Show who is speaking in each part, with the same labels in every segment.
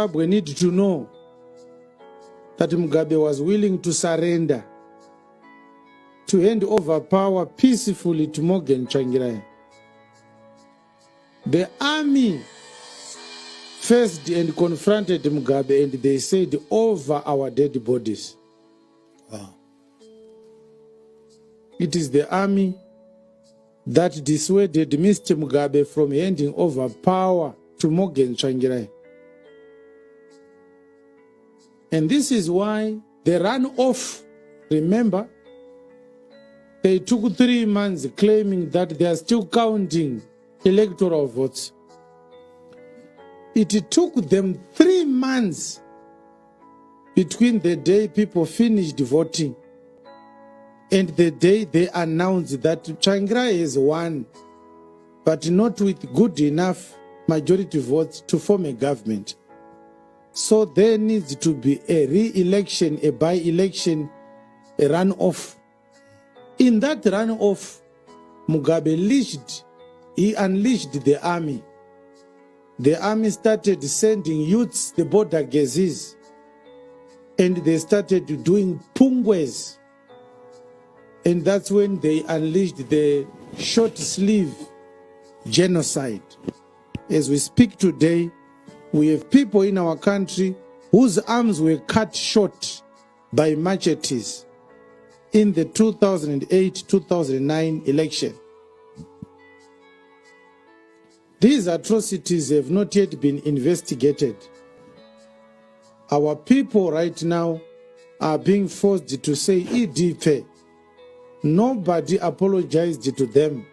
Speaker 1: Zimbabwe need to know that Mugabe was willing to surrender, to hand over power peacefully to Morgan Tsvangirai. The army faced and confronted Mugabe, and they said, over our dead bodies.
Speaker 2: Wow.
Speaker 1: It is the army that dissuaded Mr. Mugabe from handing over power to Morgan Tsvangirai. And this is why they ran off. Remember, they took 3 months claiming that they are still counting electoral votes. It took them 3 months between the day people finished voting and the day they announced that Tsvangirai has won, but not with good enough majority votes to form a government. So there needs to be a re-election, a by-election, a runoff. In that runoff, Mugabe unleashed the army. The army started sending youths the border gazes, and they started doing pungwes. And that's when they unleashed the short sleeve genocide. As we speak today, we have people in our country whose arms were cut short by machetes in the 2008-2009 election. These atrocities have not yet been investigated. Our people right now are being forced to say EDP. Nobody apologized to them.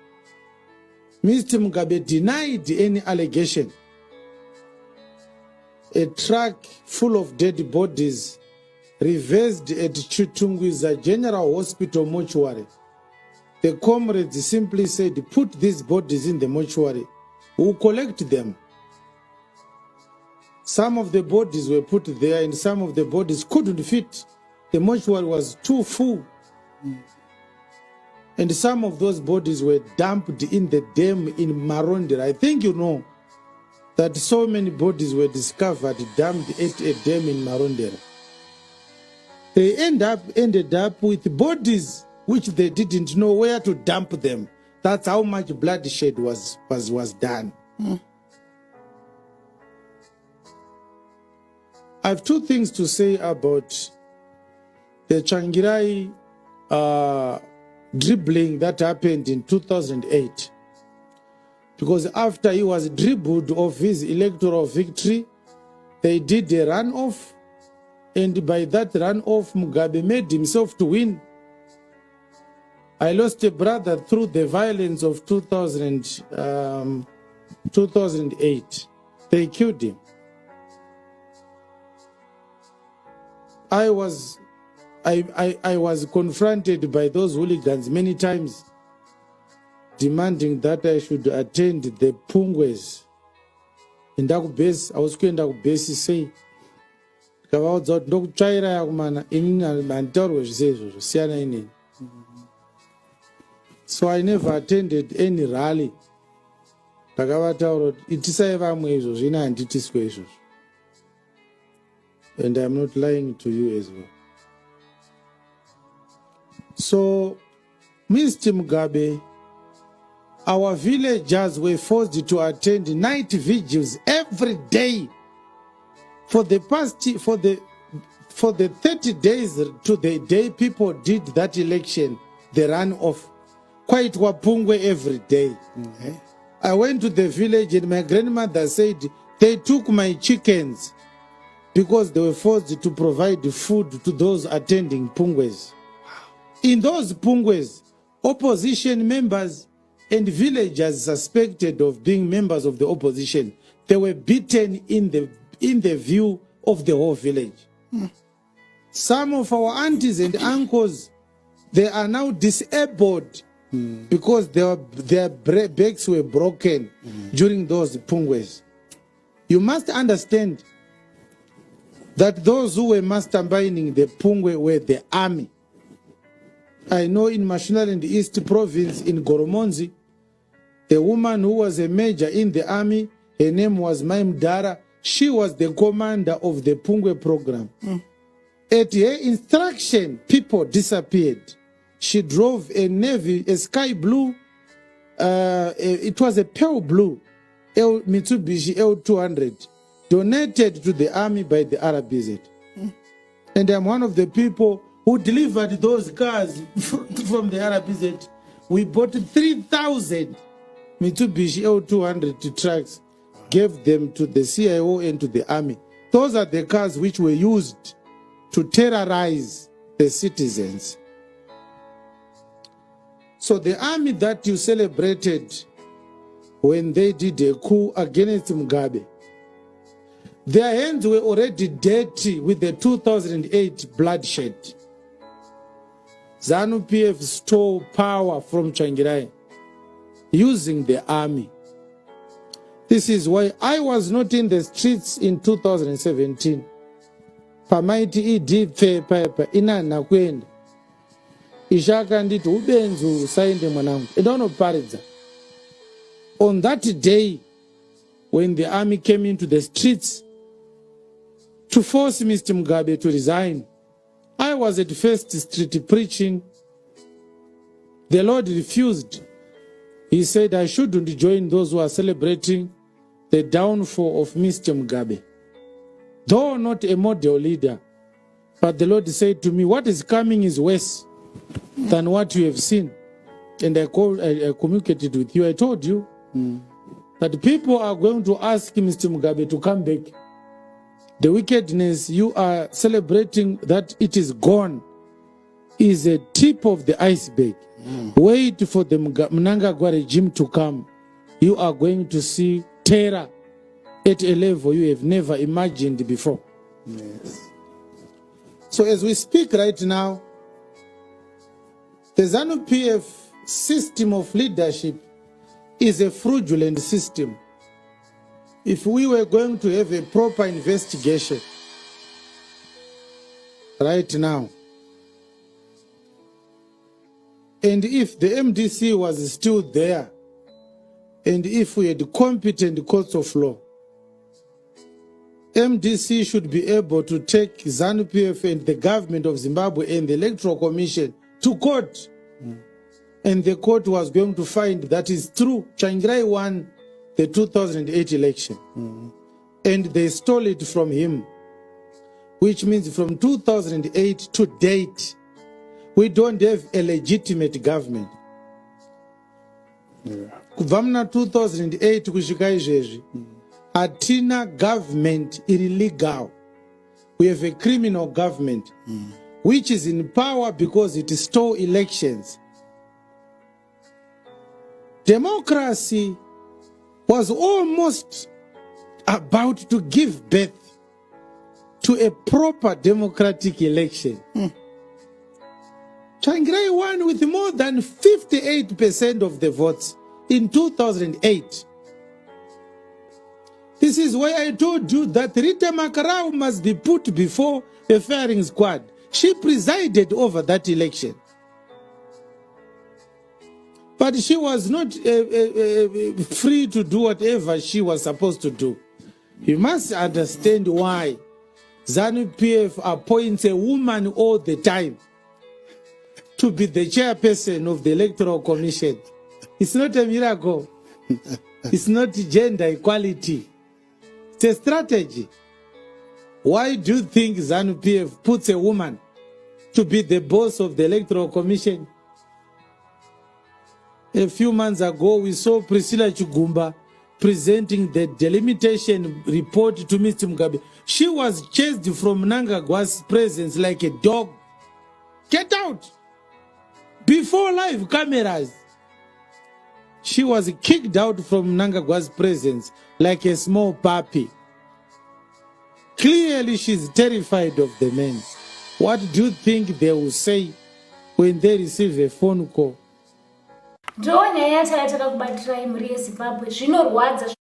Speaker 1: Mr. Mugabe denied any allegation. A truck full of dead bodies reversed at Chitungwiza General Hospital mortuary. The comrades simply said, put these bodies in the mortuary. We'll collect them. Some of the bodies were put there and some of the bodies couldn't fit. The mortuary was too full. And some of those bodies were dumped in the dam in Marondera. I think you know that so many bodies were discovered dumped at a dam in Marondera. They ended up with bodies which they didn't know where to dump them. That's how much bloodshed was done. I have 2 things to say about the Tsvangirai dribbling that happened in 2008. Because after he was dribbled of his electoral victory, they did a runoff, and by that runoff, Mugabe made himself to win. I lost a brother through the violence of 2008. They killed him. I was confronted by those hooligans many times, demanding that I should attend the pungwes. And I was going to say, so I never attended any rally. And I'm not lying to you as well. So, Mr. Mugabe, our villagers were forced to attend night vigils every day for the 30 days to the day people did that election, the runoff. Quite wapungwe every day. I went to the village and my grandmother said they took my chickens because they were forced to provide food to those attending pungwes. In those pungwes, opposition members and villagers suspected of being members of the opposition, they were beaten in the view of the whole village. Some of our aunties and uncles, they are now disabled because their backs were broken during those pungwes. You must understand that those who were masterminding the pungwe were the army. I know in Mashonaland East Province in Goromonzi, the woman who was a major in the army, her name was Maimdara, She was the commander of the Pungwe program. At her instruction, people disappeared. She drove a sky blue, it was a pale blue Mitsubishi L200, donated to the army by the RBZ. And I'm one of the people who delivered those cars from the RBZ. We bought 3,000 Mitsubishi L200 trucks, gave them to the CIO and to the army. Those are the cars which were used to terrorize the citizens. So the army that you celebrated when they did a coup against Mugabe, their hands were already dirty with the 2008 bloodshed. ZANU-PF stole power from Tagwirei using the army. This is why I was not in the streets in 2017. Pamaiti idipfe pepe inana kwenda. Ishaka nditi ubenzu sainde mwanangu. Idonoparidza. On that day, when the army came into the streets to force Mr. Mugabe to resign, I was at First Street preaching. The Lord refused. He said I shouldn't join those who are celebrating the downfall of Mr. Mugabe. Though not a model leader, but the Lord said to me, what is coming is worse than what you have seen. And I communicated with you. I told you that people are going to ask Mr. Mugabe to come back. The wickedness you are celebrating that it is gone is a tip of the iceberg. Wait for the Mnangagwa regime to come. You are going to see terror at a level you have never imagined before.
Speaker 2: Yes.
Speaker 1: So as we speak right now, the ZANU-PF system of leadership is a fraudulent system. If we were going to have a proper investigation right now, and if the MDC was still there, and if we had competent courts of law, MDC should be able to take ZANU-PF and the government of Zimbabwe and the Electoral Commission to court. And the court was going to find that is true. Tagwirei won the 2008 election. And they stole it from him. Which means from 2008 to date, we don't have a legitimate government. Kubva 2008 kusvika izvezvi, hatina government illegal. We have a criminal government which is in power because it stole elections. Democracy was almost about to give birth to a proper democratic election. Tagwirei won with more than 58% of the votes in 2008. This is why I told you that Rita Makarau must be put before a firing squad. She presided over that election. But she was not free to do whatever she was supposed to do. You must understand why ZANU-PF appoints a woman all the time to be the chairperson of the Electoral Commission. It's not a miracle. It's not gender equality. It's a strategy. Why do you think ZANU-PF puts a woman to be the boss of the Electoral Commission? A few months ago, we saw Priscilla Chugumba presenting the delimitation report to Mr. Mugabe. She was chased from Mnangagwa's presence like a dog. Get out! Before live cameras. She was kicked out from Mnangagwa's presence like a small puppy. Clearly, she's terrified of the men. What do you think they will say when they receive a phone call?
Speaker 3: Ndonyaya yakataka kubatira imuri yeZimbabwe zvinorwadza.